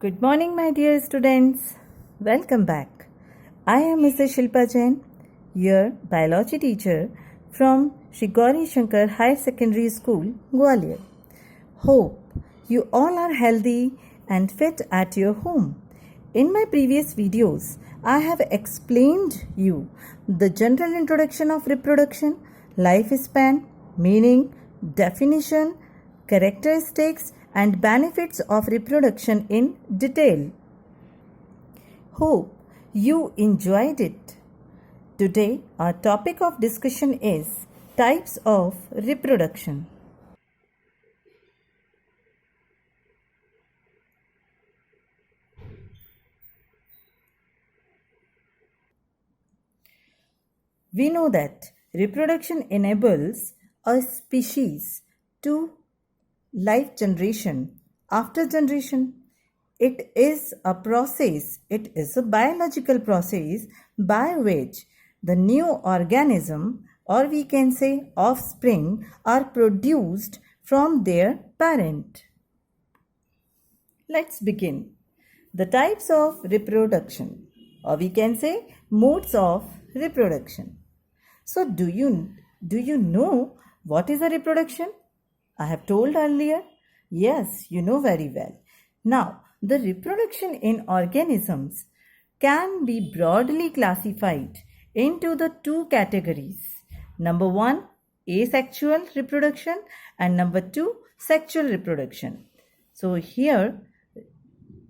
Good morning, my dear students. Welcome back. I am Mrs. Shilpa Jain, your biology teacher from Shri Gauri Shankar Higher Secondary School, Gwalior. Hope you all are healthy and fit at your home. In my previous videos, I have explained you the general introduction of reproduction, lifespan, meaning, definition, characteristics, and benefits of reproduction in detail. Hope you enjoyed it. Today, our topic of discussion is types of reproduction. We know that reproduction enables a species to life generation after generation. It is a process, it is a biological process by which the new organism, or we can say offspring, are produced from their parent. Let's begin. The types of reproduction, or we can say modes of reproduction. So do you know what is a reproduction? I have told earlier. Yes, you know very well. Now, the reproduction in organisms can be broadly classified into the two categories. Number 1, asexual reproduction, and number 2, sexual reproduction. So here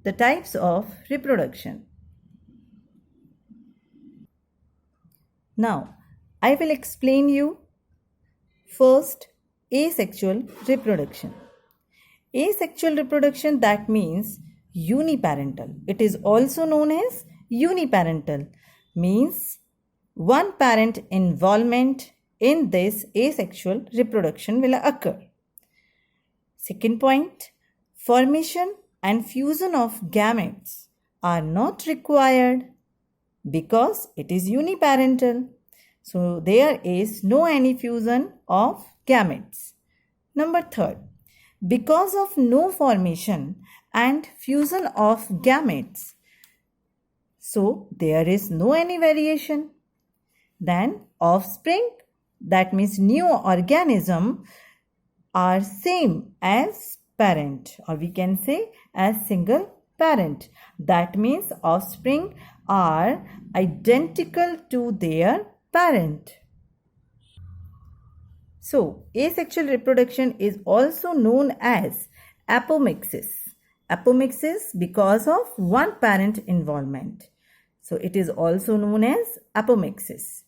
the types of reproduction. Now, I will explain you first asexual reproduction. Asexual reproduction, that means uniparental. It is also known as uniparental, means one parent involvement in this asexual reproduction will occur. Second point, formation and fusion of gametes are not required because it is uniparental. So there is no any fusion of gametes. Number 3, because of no formation and fusion of gametes, so there is no any variation. Then offspring, that means new organism, are same as parent, or we can say as single parent. That means offspring are identical to their parent. So, asexual reproduction is also known as apomixis. Apomixis because of one parent involvement. So, it is also known as apomixis.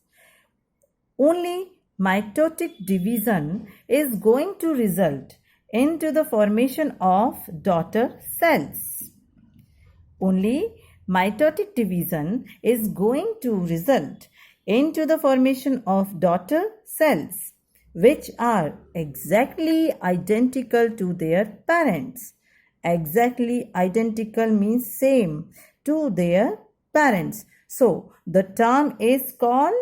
Only mitotic division is going to result into the formation of daughter cells. Only mitotic division is going to result into the formation of daughter cells, which are exactly identical to their parents. Exactly identical means same to their parents. So the term is called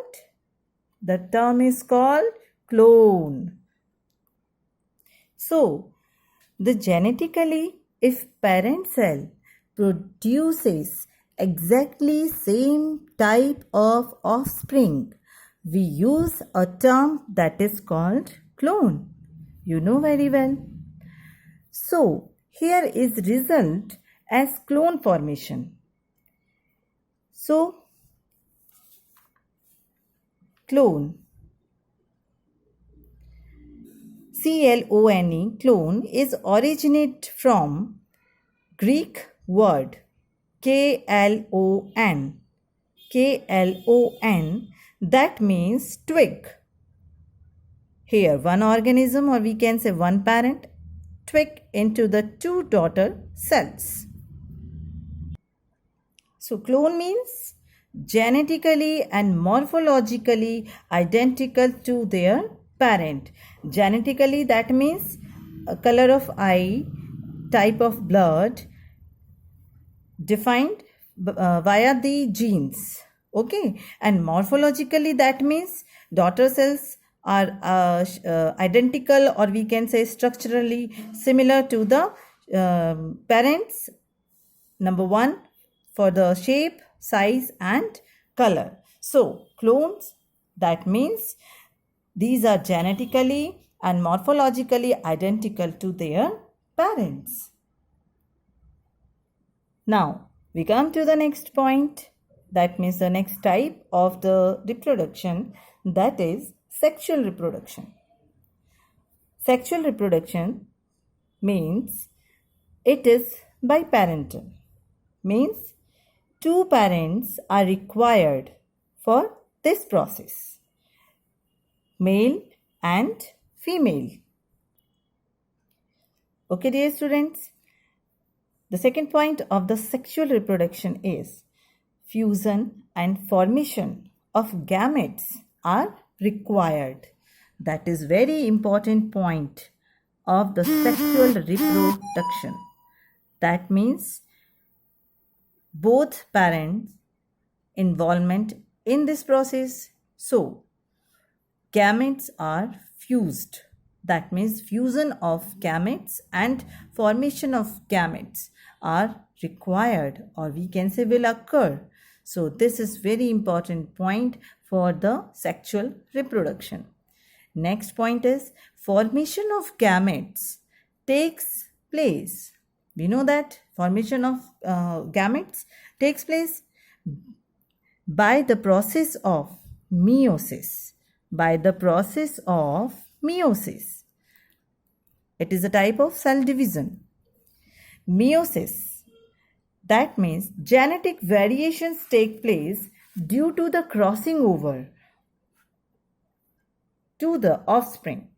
clone. So the genetically, if parent cell produces exactly same type of offspring, we use a term that is called clone. You know very well. So here is result as clone formation. So clone, C-L-O-N-E, clone is originate from Greek word K-L-O-N, that means twig. Here one organism, or we can say one parent, twig into the two daughter cells. So clone means genetically and morphologically identical to their parent. Genetically, that means a color of eye, type of blood, defined via the genes. Okay, and morphologically, that means daughter cells are identical, or we can say structurally similar to the parents number one for the shape, size and color. So clones, that means these are genetically and morphologically identical to their parents. Now we come to the next point, that means the next type of the reproduction, that is sexual reproduction. Sexual reproduction means it is biparental, means two parents are required for this process, male and female. Okay, dear students, the second point of the sexual reproduction is fusion and formation of gametes are required. That is very important point of the sexual reproduction. That means both parents' involvement in this process. So, gametes are fused. That means fusion of gametes and formation of gametes are required, or we can say will occur. So, this is very important point for the sexual reproduction. Next point is formation of gametes takes place. We know that formation of gametes takes place by the process of meiosis. By the process of meiosis. It is a type of cell division. Meiosis, that means genetic variations take place due to the crossing over to the offspring.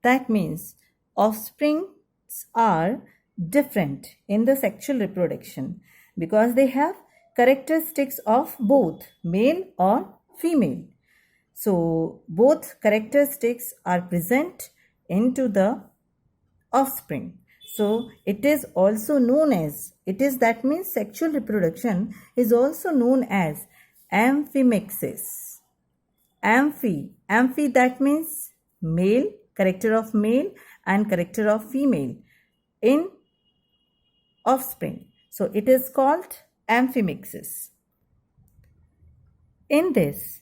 That means offsprings are different in the sexual reproduction because they have characteristics of both male or female. So both characteristics are present into the offspring. So it is also known as, that means sexual reproduction is also known as amphimixis. Amphi, that means male, character of male and character of female in offspring. So it is called amphimixis. In this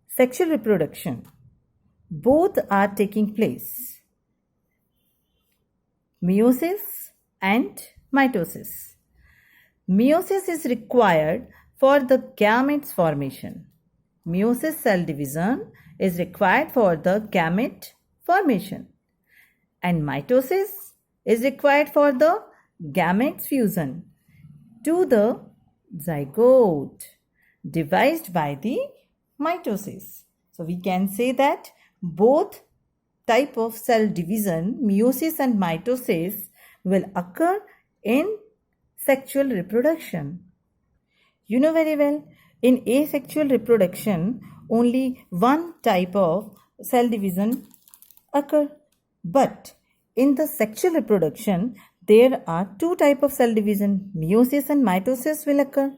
sexual reproduction, both are taking place, meiosis and mitosis. Meiosis is required for the gametes formation. Meiosis cell division is required for the gamete formation, and mitosis is required for the gametes fusion to the zygote devised by the mitosis. So we can say that both type of cell division, meiosis and mitosis, will occur in sexual reproduction. You know very well, in asexual reproduction, only one type of cell division occur. But in the sexual reproduction, there are two types of cell division, meiosis and mitosis will occur.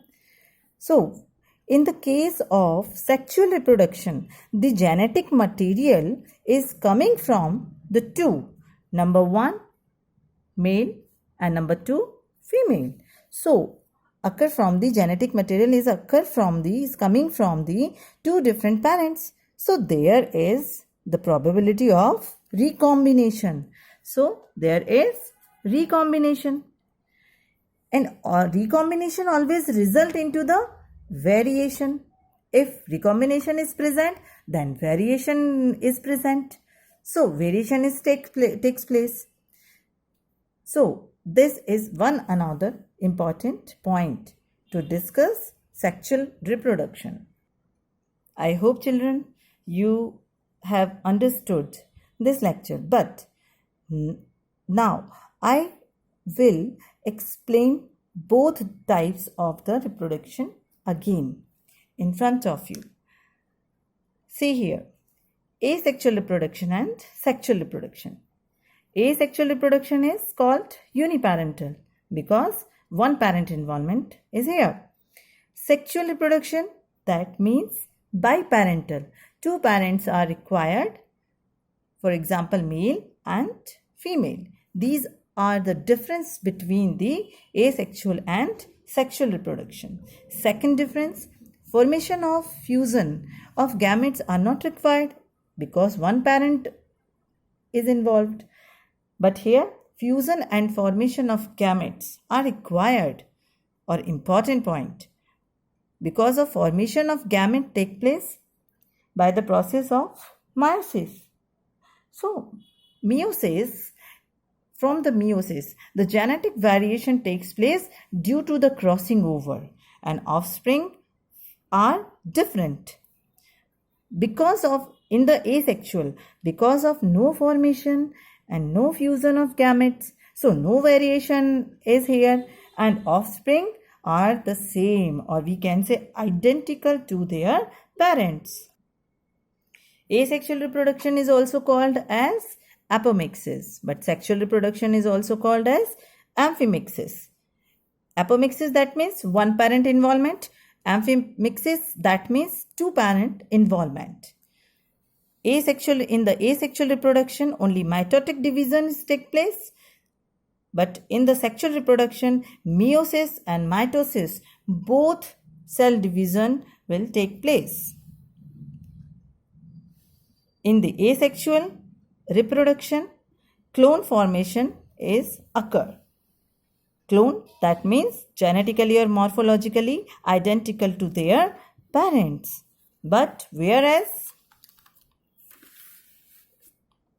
So, in the case of sexual reproduction, the genetic material is coming from the two. Number one, male, and number two, female. So, occur from the genetic material is coming from the two different parents. So there is the probability of recombination. So there is recombination, and recombination always result into the variation. If recombination is present, then variation is present. So variation takes place. So this is one another important point to discuss sexual reproduction. I hope, children, you have understood this lecture, but now I will explain both types of the reproduction again in front of you. See here, asexual reproduction and sexual reproduction. Asexual reproduction is called uniparental because one parent involvement is here. Sexual reproduction, that means biparental. Two parents are required, for example, male and female. These are the difference between the asexual and sexual reproduction. Second difference, formation of fusion of gametes are not required because one parent is involved. But here, fusion and formation of gametes are required or important point because of formation of gamete take place by the process of meiosis. So, meiosis, from the meiosis, the genetic variation takes place due to the crossing over and offspring are different. Because of in the asexual, because of no formation and no fusion of gametes, so no variation is here and offspring are the same, or we can say identical to their parents. Asexual reproduction is also called as apomixis, but sexual reproduction is also called as amphimixis. Apomixis, that means one parent involvement. Amphimixis, that means two parent involvement. In the asexual reproduction, only mitotic divisions take place, but in the sexual reproduction, meiosis and mitosis, both cell division will take place. In the asexual reproduction, clone formation is occur. Clone, that means genetically or morphologically identical to their parents. But whereas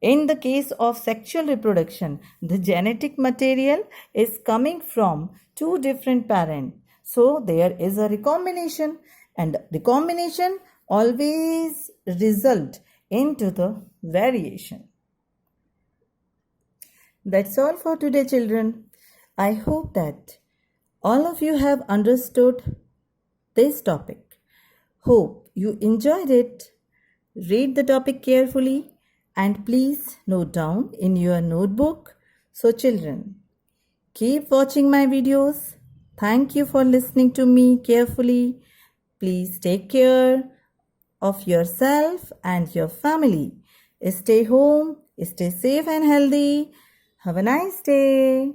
in the case of sexual reproduction, the genetic material is coming from two different parents. So there is a recombination, and recombination always result into the variation. That's all for today, children. I hope that all of you have understood this topic. Hope you enjoyed it. Read the topic carefully and please note down in your notebook. So children, keep watching my videos. Thank you for listening to me carefully. Please take care of yourself and your family. Stay home, stay safe and healthy. Have a nice day.